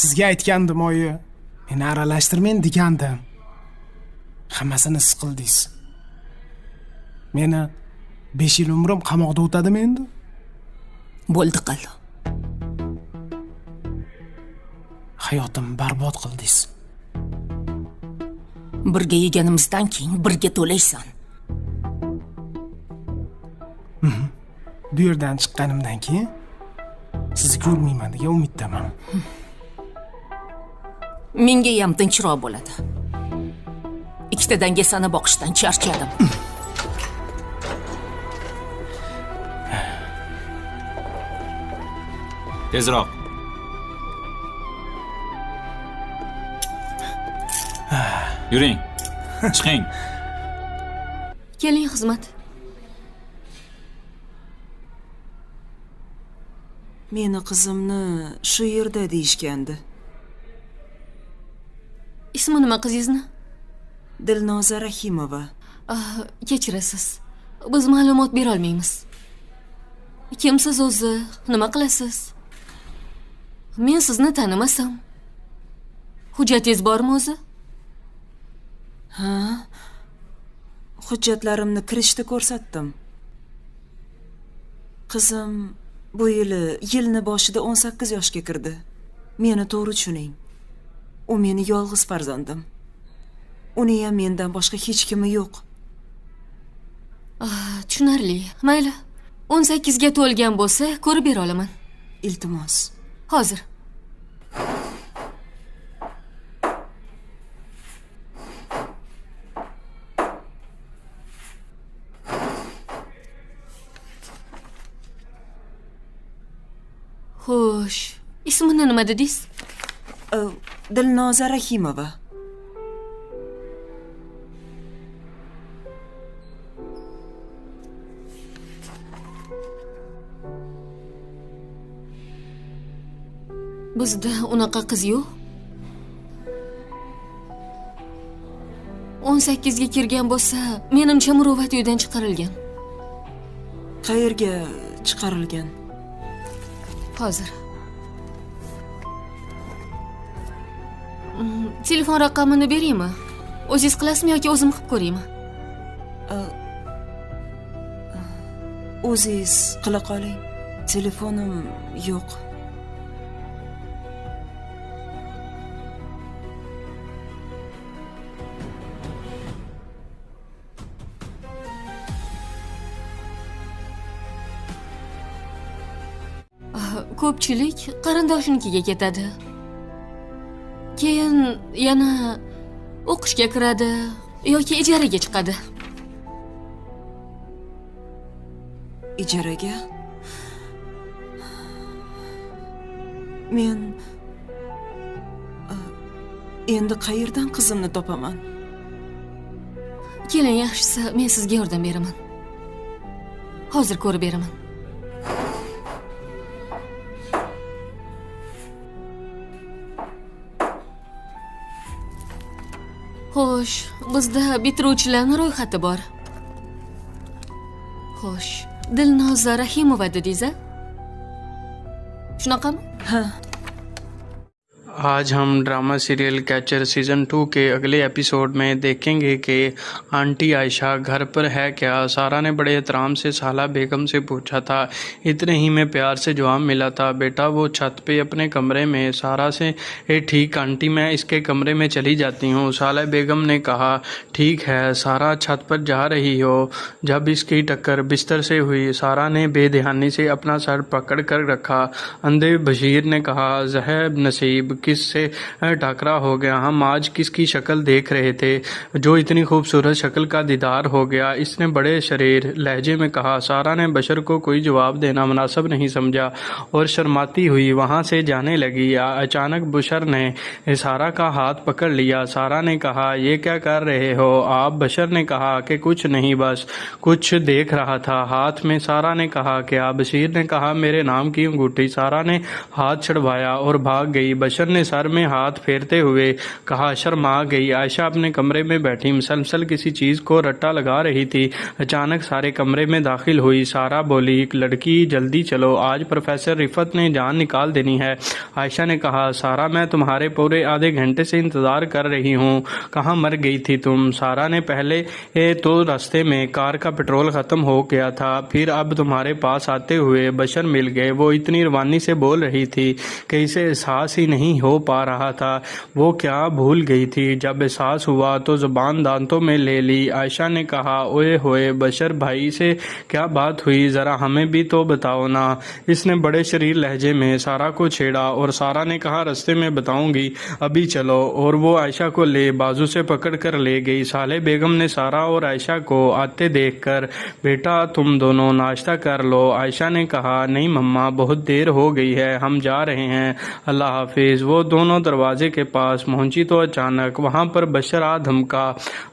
Sizga aytgandim oyi. Meni aralashtirmang degandim. Hammasini siz qildingiz. Meni 5 yil umrim qamoqda o'tadimi endi? Bo'ldi qil. Hayotimni barbod qildingiz. Birga yeganimizdan keyin birga to'laysan. Bu yerdan chiqqanimdan keyin sizni ko'rmayman degan umiddaman. Menga ham tinchroq bo'ladi. Ikkita dangasani boqishdan charchadim. Tezroq. Yuring. Chiqing. Keling xizmat. Meni qizimni shu yerda deyishgandi. Ismi nima qizingizni? Dilnoza Rahimova. Kechirasiz. Biz ma'lumot bera olmaymiz. Kimsiz o'zi? Nima qilasiz? Men sizni tanimasam. Hujjatingiz bormi o'zi? Ha? Hujjatlarimni kirishda ko'rsatdim. Qizim bu yilni boshida 18 yoshga kirdi. Meni to'g'ri tushuning. U meni yolg'iz farzandim. Uni ham mendan boshqa hech kimi yo'q. Tushunarli. Mayli. 18 ga to'lgan bo'lsa, ko'rib bera olaman. Iltimos. Hozir. Xo'sh, ismini nima dedingiz? Dilnoza Rahimova. Bizda unaqa qiz yo'q. 18 ga kirgan bo'lsa, menimcha muruvvat uydan chiqarilgan. Qayerga chiqarilgan? Hozir. Telefon raqamini beraymi? O'zingiz qilasizmi yoki o'zim qilib ko'raymi? O'zingiz qila qoling. Telefonim yo'q. Ko'pchilik qarindoshinikiga ketadi. Keyin yana o'qishga kiradi yoki ijaraga chiqadi. Ijaraga? Men endi qayerdan qizimni topaman? Keling, yaxshisi men sizga yordam beraman. Hozir ko'rib beraman. Xo'sh, bizda bitiruvchilarning ro'yxati bor. Xo'sh, Dilnoza Rahimova dedingiz-a? Shunaqami? Ha. आज हम drama serial catcher season 2 के अगले episode में देखेंगे कि aunty Ayesha घर पर है क्या। सारा ने बड़े एहतराम से साला बेगम से पूछा था। इतने ही में प्यार से जवाब मिला था, बेटा वो छत पे अपने कमरे में। सारा से ठीक आंटी, मैं इसके कमरे में चली जाती हूँ। साला बेगम ने कहा ठीक है। सारा छत पर जा रही हो जब इसकी टक्कर बिस्तर से हुई। सारा ने बेध्यानी से अपना सर पकड़ कर रखा। अंधे बशीर ने कहा ज़हब नसीब, किससे टकरा हो गया। हम आज किसकी शक्ल देख रहे थे जो इतनी खूबसूरत शक्ल का दीदार हो गया। इसने बड़े शरीर लहजे में कहा। सारा ने बशर को कोई जवाब देना मुनासिब नहीं समझा और शर्माती हुई वहाँ से जाने लगी। अचानक बशर ने सारा का हाथ पकड़ लिया। सारा ने कहा ये क्या कर रहे हो आप। बशर ने कहा कि कुछ नहीं, बस कुछ देख रहा था। हाथ में सारा ने कहा क्या। बशीर ने कहा मेरे नाम की अंगूठी। सारा ने हाथ छुड़वाया और भाग गई। बशर ने सर में हाथ फेरते हुए कहा। शर्मा गई आयशा अपने कमरे में बैठी मसलसल किसी चीज़ को रट्टा लगा रही थी। अचानक सारे कमरे में दाखिल हुई। सारा बोली, लड़की जल्दी चलो, आज प्रोफेसर रिफत ने जान निकाल देनी है। आयशा ने कहा, सारा मैं तुम्हारे पूरे आधे घंटे से इंतज़ार कर रही हूँ, कहाँ मर गई थी तुम? सारा ने पहले तो रास्ते में कार का पेट्रोल ख़त्म हो गया था, फिर अब तुम्हारे पास आते हुए बशर मिल गए। वो इतनी रवानी से बोल रही थी कि इसे एहसास ही नहीं हो पा रहा था वो क्या भूल गई थी। जब एहसास हुआ तो ज़ुबान दांतों में ले ली। आयशा ने कहा, ओए होए बशर भाई से क्या बात हुई, ज़रा हमें भी तो बताओ ना। इसने बड़े शरीर लहजे में सारा को छेड़ा और सारा ने कहा, रास्ते में बताऊंगी, अभी चलो। और वो आयशा को ले बाजू से पकड़ कर ले गई। साले बेगम ने सारा और आयशा को आते देखकर, बेटा तुम दोनों नाश्ता कर लो। आयशा ने कहा, नहीं मम्मा, बहुत देर हो गई है, हम जा रहे हैं, अल्लाह हाफिज। वो दोनों दरवाजे के पास पहुंची तो अचानक वहां पर बशर आ धमका।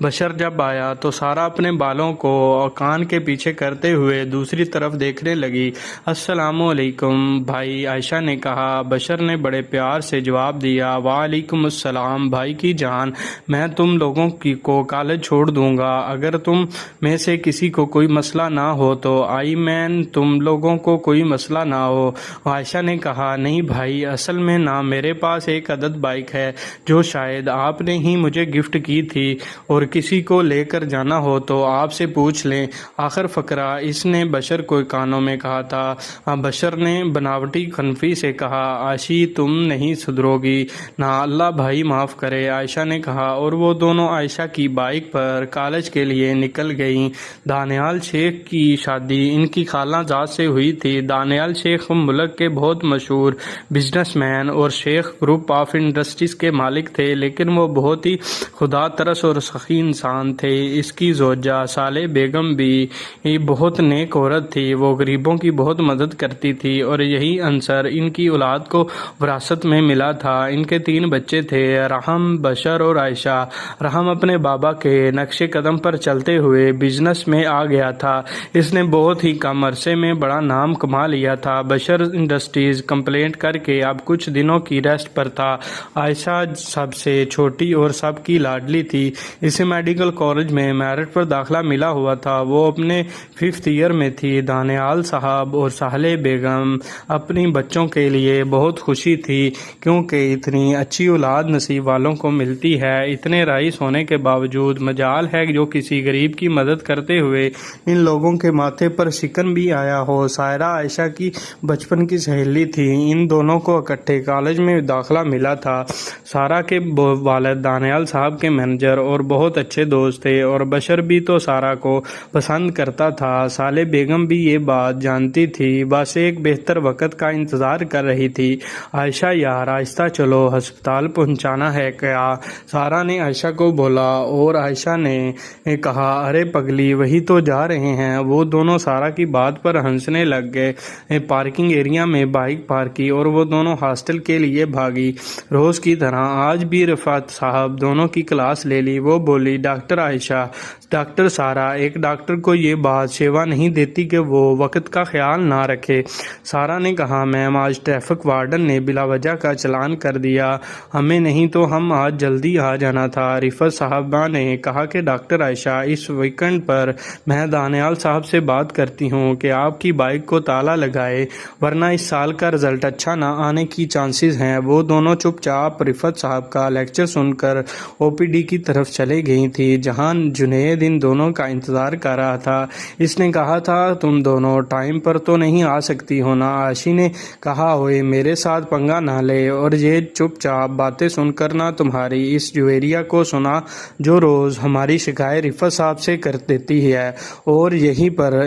बशर जब आया तो सारा अपने बालों को कान के पीछे करते हुए दूसरी तरफ देखने लगी। अस्सलामुअलैकुम भाई, आयशा ने कहा। बशर ने बड़े प्यार से जवाब दिया, वालेकुम अस्सलाम भाई की जान, मैं तुम लोगों की को कॉलेज छोड़ दूंगा अगर तुम में से किसी को कोई मसला ना हो तो। आई मैन तुम लोगों को कोई मसला ना हो। आयशा ने कहा, नहीं भाई, असल में ना मेरे पास एक अदद बाइक है जो शायद आपने ही मुझे गिफ्ट की थी, और किसी को लेकर जाना हो तो आपसे पूछ लें। आखिर फकरा इसने बशर को कानों में कहा था। बशर ने बनावटी खनफी से कहा, आशी तुम नहीं सुधरोगी ना, अल्लाह भाई माफ़ करे। आयशा ने कहा, और वो दोनों आयशा की बाइक पर कॉलेज के लिए निकल गईं। दानियाल शेख की शादी इनकी खालाजाद से हुई थी। दानियाल शेख मुल्क के बहुत मशहूर बिजनेसमैन और शेख ग्रुप ऑफ इंडस्ट्रीज के मालिक थे, लेकिन वो बहुत ही खुदा तरस और सखी इंसान थे। इसकी जोजा साले बेगम भी बहुत नेक औरत थी, वो गरीबों की बहुत मदद करती थी और यही अंसर इनकी औलाद को विरासत में मिला था। इनके 3 बच्चे थे, रहम, बशर और आयशा। रहम अपने बाबा के नक्शे कदम पर चलते हुए बिजनेस में आ गया था। इसने बहुत ही कम अरसे में बड़ा नाम कमा लिया था। बशर इंडस्ट्रीज कंप्लेंट करके अब कुछ दिनों की रेस्ट पर था। आयशा सबसे छोटी और सबकी लाडली थी। इसे मेडिकल कॉलेज में मेरिट पर दाखिला मिला हुआ था। वो अपने 5th ईयर में थी। दानियाल साहब और साहले बेगम अपनी बच्चों के लिए बहुत खुशी थी, क्योंकि इतनी अच्छी औलाद नसीब वालों को मिलती है। इतने राइस होने के बावजूद मजाल है जो किसी गरीब की मदद करते हुए इन लोगों के माथे पर शिकन भी आया हो। सायरा आयशा की बचपन की सहेली थी। इन दोनों को इकट्ठे कॉलेज में दाखिला मिला था। सारा के वालिद दानियाल साहब के मैनेजर और बहुत अच्छे दोस्त थे, और बशर भी तो सारा को पसंद करता था। साले बेगम भी ये बात जानती थी, बस एक बेहतर वक्त का इंतज़ार कर रही थी। आयशा यार आहिस्ता चलो, अस्पताल पहुंचाना है क्या? सारा ने आयशा को बोला, और आयशा ने कहा, अरे पगली वही तो जा रहे हैं। वो दोनों सारा की बात पर हंसने लग गए। पार्किंग एरिया में बाइक पार्क की और वो दोनों हॉस्टल के लिए भागी। रोज़ की तरह आज भी रफ़ात साहब दोनों की क्लास ले ली। वो बोली, डॉक्टर आयशा, डॉक्टर सारा, एक डॉक्टर को ये बात सेवा नहीं देती कि वो वक्त का ख्याल ना रखे। सारा ने कहा, मैम आज ट्रैफिक वार्डन ने बिला वजह का चलान कर दिया, हमें नहीं तो हम आज जल्दी आ जाना था। रिफत साहबा ने कहा कि डॉक्टर आयशा, इस वीकेंड पर मैं दानियाल साहब से बात करती हूँ कि आपकी बाइक को ताला लगाए, वरना इस साल का रिजल्ट अच्छा ना आने की चांसेस हैं। वो दोनों चुपचाप रिफत साहब का लेक्चर सुनकर ओपीडी की तरफ चले गई थी, जहां जुनैद इन दोनों का इंतज़ार कर रहा था। इसने कहा था, तुम दोनों टाइम पर तो नहीं आ सकती हो ना? आशी ने कहा, ओए मेरे साथ पंगा ना ले, और ये चुपचाप बातें सुनकर ना तुम्हारी इस जुवेरिया को सुना जो रोज़ हमारी शिकायत रिफत साहब से कर देती है। और यहीं पर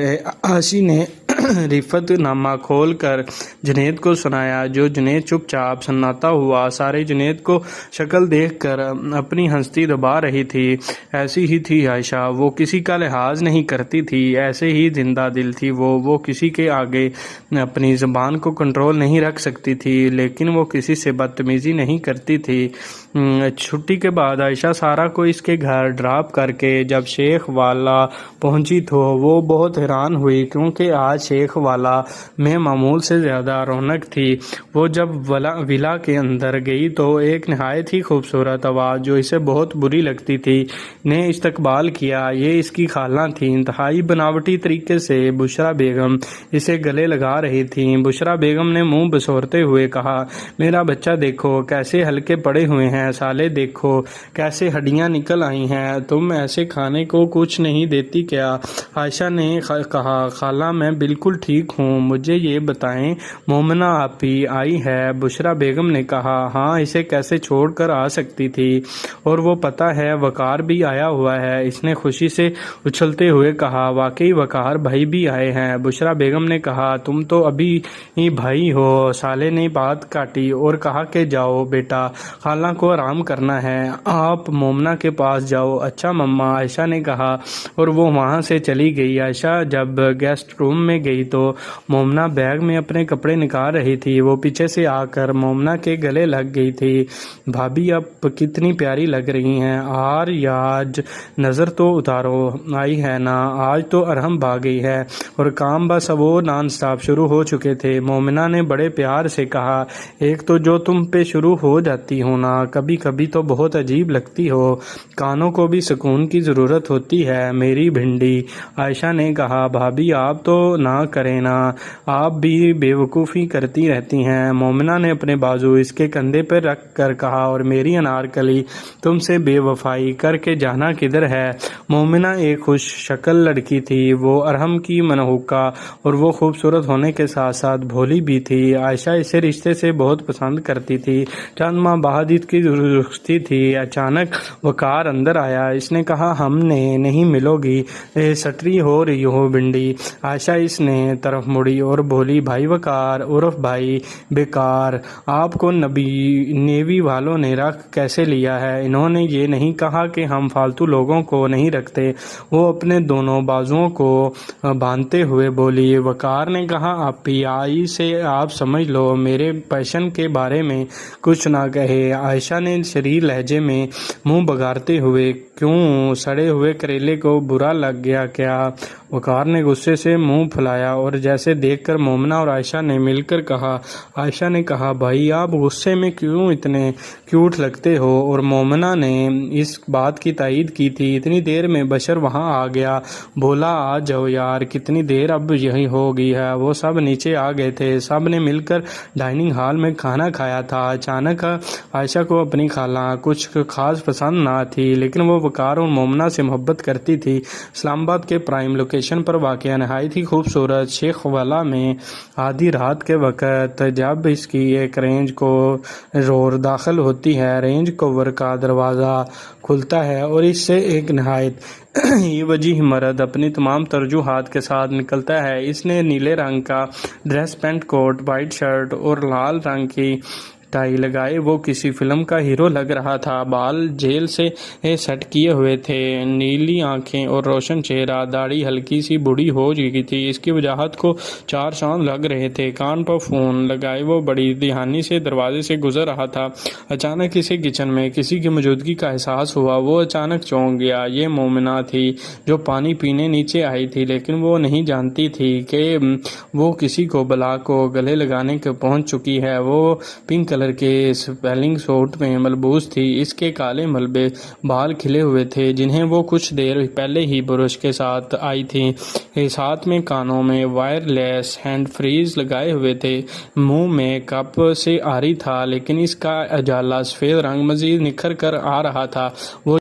आशी ने रिफत नामा खोल कर जुनैद को सुनाया, जो जुनैद चुपचाप सन्नाटा हुआ। सारे जुनैद को शक्ल देखकर अपनी हंसती दबा रही थी। ऐसी ही थी आयशा, वो किसी का लिहाज नहीं करती थी, ऐसे ही जिंदा दिल थी वो किसी के आगे अपनी ज़बान को कंट्रोल नहीं रख सकती थी, लेकिन वो किसी से बदतमीज़ी नहीं करती थी। छुट्टी के बाद आयशा सारा को इसके घर ड्रॉप करके जब शेख वाला पहुंची तो वो बहुत हैरान हुई, क्योंकि आज शेख دیکھ والا میں معمول سے زیادہ رونق تھی۔ وہ جب ولا کے اندر گئی تو ایک نہایت ہی خوبصورت آواز جو اسے بہت بری لگتی تھی نے استقبال کیا۔ یہ اس کی خالہ تھیں، انتہائی بناوٹی طریقے سے بشرا بیگم اسے گلے لگا رہی تھیں۔ بشرا بیگم نے منہ بسورتے ہوئے کہا، میرا بچہ دیکھو کیسے ہلکے پڑے ہوئے ہیں، سالے دیکھو کیسے ہڈیاں نکل آئی ہیں، تم ایسے کھانے کو کچھ نہیں دیتی کیا؟ عائشہ نے کہا، خالہ میں بالکل ٹھیک ہوں، مجھے یہ بتائیں مومنہ آپی آئی ہے؟ بشرا بیگم نے کہا، ہاں اسے کیسے چھوڑ کر آ سکتی تھی، اور وہ پتہ ہے وقار بھی آیا ہوا ہے۔ اس نے خوشی سے اچھلتے ہوئے کہا، واقعی وقار بھائی بھی آئے ہیں؟ بشرا بیگم نے کہا، تم تو ابھی ہی بھائی ہو۔ سالے نے بات کاٹی اور کہا کہ جاؤ بیٹا، خالہ کو آرام کرنا ہے، آپ مومنہ کے پاس جاؤ۔ اچھا مما، عائشہ نے کہا، اور وہ وہاں سے چلی گئی۔ عائشہ جب گیسٹ روم میں گئی تو مومنہ بیگ میں اپنے کپڑے نکال رہی تھی۔ وہ پیچھے سے آ کر مومنہ کے گلے لگ گئی تھی۔ بھابھی اب کتنی پیاری لگ رہی ہیں، آج نظر تو اتارو، آئی ہے نا؟ آج تو ارحم بھاگ گئی ہے، اور کام بس وہ نان سٹاپ شروع ہو چکے تھے۔ مومنہ نے بڑے پیار سے کہا، ایک تو جو تم پہ شروع ہو جاتی ہو نا، کبھی کبھی تو بہت عجیب لگتی ہو، کانوں کو بھی سکون کی ضرورت ہوتی ہے میری بھنڈی۔ عائشہ نے کہا، بھابھی آپ تو نہ کریں نا، آپ بھی بے وقوفی کرتی رہتی ہیں۔ مومنہ نے اپنے بازو اس کے کندھے پر رکھ کر کہا، اور میری انارکلی تم سے بے وفائی کر کے جانا کدھر ہے؟ مومنہ ایک خوش شکل لڑکی تھی، وہ ارحم کی منحوکہ، اور وہ خوبصورت ہونے کے ساتھ ساتھ بھولی بھی تھی۔ عائشہ اسے رشتے سے بہت پسند کرتی تھی۔ چند ماہ بعد عید کی رخصتی تھی، اچانک وقار اندر آیا۔ اس نے کہا، ہم نے نہیں ملو گی، سٹری ہو رہی ہو بھنڈی۔ عائشہ اس نے طرف مڑی اور بولی، بھائی وقار عرف بھائی بیکار، آپ کو نیوی والوں نے رکھ کیسے لیا ہے؟ انہوں نے یہ نہیں کہا کہ ہم فالتو لوگوں کو نہیں رکھتے؟ وہ اپنے دونوں بازوؤں کو باندھتے ہوئے بولی۔ وقار نے کہا، آپی آئی سے آپ سمجھ لو، میرے پیشن کے بارے میں کچھ نہ کہے۔ عائشہ نے شریر لہجے میں منہ بگاڑتے ہوئے، کیوں سڑے ہوئے کریلے کو برا لگ گیا کیا؟ وقار نے غصے سے منہ پھلایا اور جیسے دیکھ کر مومنہ اور عائشہ نے مل کر کہا۔ عائشہ نے کہا، بھائی آپ غصے میں کیوں اتنے کیوٹ لگتے ہو؟ اور مومنہ نے اس بات کی تائید کی تھی۔ اتنی دیر میں بشر وہاں آ گیا، بولا، آ جاؤ یار، کتنی دیر اب یہی ہو گئی ہے۔ وہ سب نیچے آ گئے تھے، سب نے مل کر ڈائننگ ہال میں کھانا کھایا تھا۔ اچانک عائشہ کو اپنی خالہ کچھ خاص پسند نہ تھی، لیکن وہ وقار اور مومنہ سے محبت کرتی تھی۔ اسلام آباد کے پرائم لوکیشن پر واقع نہایت ہی خوبصورت شیخ والا میں آدھی رات کے وقت جب اس کی ایک رینج روور داخل ہوتی ہے، رینج کوور کا دروازہ کھلتا ہے اور اس سے ایک نہایت ہی وجیح مرد اپنی تمام ترجیحات کے ساتھ نکلتا ہے۔ اس نے نیلے رنگ کا ڈریس پینٹ کوٹ، وائٹ شرٹ اور لال رنگ کی ٹائی لگائے وہ کسی فلم کا ہیرو لگ رہا تھا۔ بال جیل سے سیٹ کیے ہوئے تھے، نیلی آنکھیں اور روشن چہرہ، داڑھی ہلکی سی بوڑھی ہو چکی تھی، اس کی وجاہت کو چار چاند لگ رہے تھے۔ کان پر فون لگائے وہ بڑی دھیانی سے دروازے سے گزر رہا تھا۔ اچانک اسے کچن میں کسی کی موجودگی کا احساس ہوا۔ وہ اچانک چونک گیا۔ یہ مومنہ تھی جو پانی پینے نیچے آئی تھی، لیکن وہ نہیں جانتی تھی کہ وہ کسی کو بلا کو گلے لگانے کے پہنچ چکی ہے۔ وہ پنک کلر کے سپیلنگ سوٹ میں ملبوس تھی، اس کے کالے ملبے بال کھلے ہوئے تھے جنہیں وہ کچھ دیر پہلے ہی برش کے ساتھ آئی تھی۔ ساتھ میں کانوں میں وائر لیس ہینڈ فریز لگائے ہوئے تھے، منہ میں کپ سے آری تھا، لیکن اس کا اجالا سفید رنگ مزید نکھر کر آ رہا تھا۔ وہ